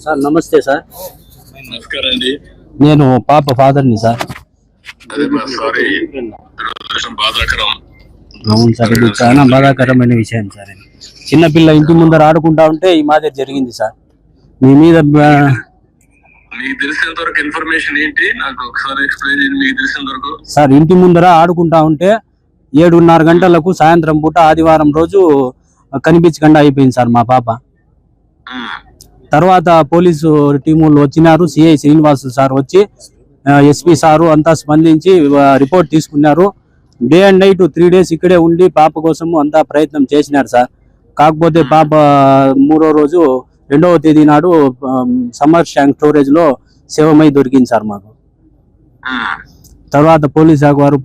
Sir నమస్తే sir. నమస్కారం అండి. నేను పాప ఫాదర్ని సార్. అవును సార్, ఇది చాలా బాధాకరమైన విషయం సార్. చిన్నపిల్ల ఇంటి ముందర ఆడుకుంటా ఉంటే ఈ మాదిరి జరిగింది సార్. మీ మీద మీకు తెలిసినంత వరకు ఇన్ఫర్మేషన్ ఏంటి నాకు ఒకసారి ఎక్స్ప్లెయిన్ చేయండి. మీకు తెలిసినంత వరకు సార్, ఇంటి ముందర ఆడుకుంటా ఉంటే 7:30 గంటలకు సాయంత్రం పూట ఆదివారం రోజు కనిపించకుండా అయిపోయింది సార్ మా పాప. తర్వాత పోలీసు టీములు వచ్చినారు. సిఐ శ్రీనివాస్ సార్ వచ్చి ఎస్పీ సారు అంతా స్పందించి రిపోర్ట్ తీసుకున్నారు. డే అండ్ నైట్ 3 days ఇక్కడే ఉండి పాప కోసము అంతా ప్రయత్నం చేసినారు సార్. కాకపోతే పాప 3వ రోజు 2వ తేదీ నాడు సమ్మర్ ట్యాంక్ స్టోరేజ్ లో శవమై దొరికింది సార్ మాకు. తర్వాత పోలీస్ శాఖ వారు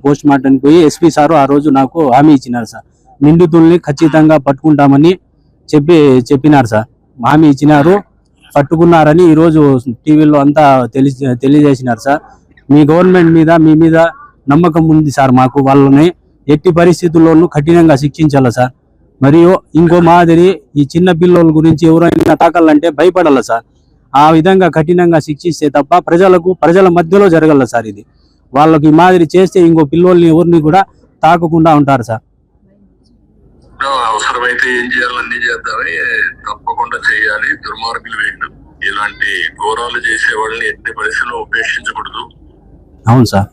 పోస్ట్ మార్టం పోయి ఎస్పీ సారు ఆ రోజు నాకు హామీ ఇచ్చినారు సార్. నిందితుల్ని ఖచ్చితంగా పట్టుకుంటామని చెప్పినారు సార్. హామీ ఇచ్చినారు, పట్టుకున్నారని ఈరోజు టీవీలో అంతా తెలియజేసినారు సార్. మీ గవర్నమెంట్ మీద మీ మీద నమ్మకం ఉంది సార్ మాకు. వాళ్ళని ఎట్టి పరిస్థితుల్లోనూ కఠినంగా శిక్షించాలి సార్. మరియు ఇంకో మాదిరి ఈ చిన్న పిల్లల గురించి ఎవరైనా తాకాలంటే భయపడాలి సార్. ఆ విధంగా కఠినంగా శిక్షిస్తే తప్ప ప్రజల మధ్యలో జరగల సార్. ఇది వాళ్ళకి ఈ మాదిరి చేస్తే ఇంకో పిల్లోల్ని ఎవరిని కూడా తాకకుండా ఉంటారు సార్. అవసరమైతే ఏం చేయాలో అన్ని చేద్దామని తప్పకుండా చేయాలి. దుర్మార్గులు వీళ్ళు. ఇలాంటి ఘోరాలు చేసే వాళ్ళని ఎట్టి పరిస్థితుల్లో ఉపేక్షించకూడదు. అవును సార్,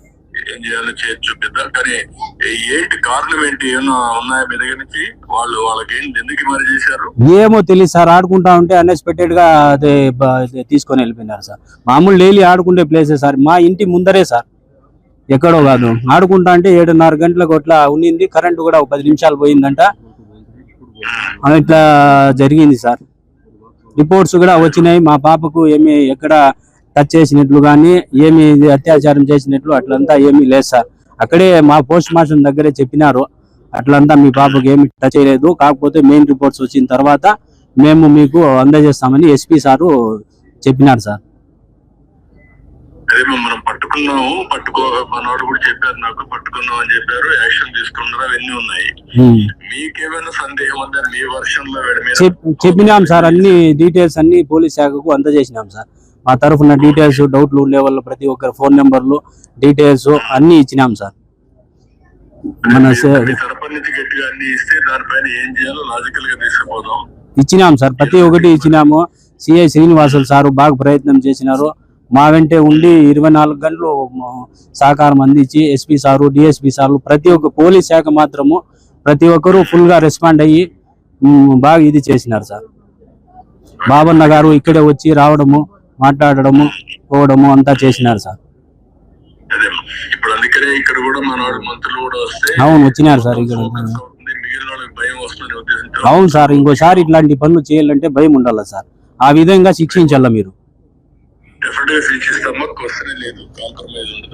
ఏం చేయాలో చేసి చూపిద్దాం. కానీ ఏంటి కారణం ఏంటి, ఏమన్నా ఉన్నాయా మీ దగ్గర నుంచి? వాళ్ళకి ఏంటి, ఎందుకు మరి చేశారు ఏమో తెలియదు సార్. ఆడుకుంటా ఉంటే అన్ఎక్స్పెక్టెడ్ గా అదే తీసుకొని వెళ్ళిపోయినారు సార్. మామూలు డైలీ ఆడుకుంటే ప్లేసే సార్, మా ఇంటి ముందరే సార్, ఎక్కడో కాదు. ఆడుకుంటా అంటే 7:30 గంటలకు అట్లా ఉన్నింది. కరెంటు కూడా 10 నిమిషాలు పోయిందంట. ఇట్లా జరిగింది సార్. రిపోర్ట్స్ కూడా వచ్చినాయి. మా పాపకు ఏమి ఎక్కడ టచ్ చేసినట్లు కానీ ఏమి అత్యాచారం చేసినట్లు అట్లంతా ఏమీ లేదు సార్. అక్కడే మా పోస్ట్ మార్టం దగ్గరే చెప్పినారు, అట్లంతా మీ పాపకు ఏమి టచ్ చేయలేదు. కాకపోతే మెయిన్ రిపోర్ట్స్ వచ్చిన తర్వాత మేము మీకు అందజేస్తామని ఎస్పీ సారు చెప్పినారు సార్. అదే మనం పట్టుకున్నాము, మనోడు కూడా చెప్పారు, నాకు పట్టుకున్నాం అని చెప్పారు. యాక్షన్ తీసుకున్నారు, అవన్నీ ఉన్నాయి. మీకేమైనా సందేహం ఉందా? మీ వర్షంలో చెప్పినాం సార్. అన్ని డీటెయిల్స్ అన్ని పోలీస్ శాఖకు అందజేసినాం సార్. మా తరఫున డీటెయిల్స్, డౌట్లు ఉండే వాళ్ళు ప్రతి ఒక్కరి ఫోన్ నెంబర్లు, డీటెయిల్స్ అన్ని ఇచ్చినాం సార్. మన గట్టిగా అన్ని ఇస్తే దానిపైన ఏం చేయాలో లాజికల్ గా తీసుకుపోదాం. ఇచ్చినాం సార్, ప్రతి ఒక్కటి ఇచ్చినాము. సిఐ శ్రీనివాసులు సారు బాగా ప్రయత్నం చేసినారు. మా వెంటే ఉండి 24 గంటలు సహకారం అందించి ఎస్పీ సారు, డిఎస్పీ సార్లు, ప్రతి ఒక్క పోలీస్ శాఖ మాత్రము ప్రతి ఒక్కరూ ఫుల్ గా రెస్పాండ్ అయ్యి బాగా ఇది చేసినారు సార్. బాబన్న గారు ఇక్కడే వచ్చి రావడము, మాట్లాడడము, పోవడము అంతా చేసినారు సార్. అవును, వచ్చినారు సార్ ఇక్కడ. అవును సార్, ఇంకోసారి ఇట్లాంటి పనులు చేయాలంటే భయం ఉండాలి సార్. ఆ విధంగా శిక్షించాల మీరు. డెఫినెట్ గా శిక్షిస్తామా, క్వశ్చన్ లేదు, కాంప్రమైజ్ ఉండదు.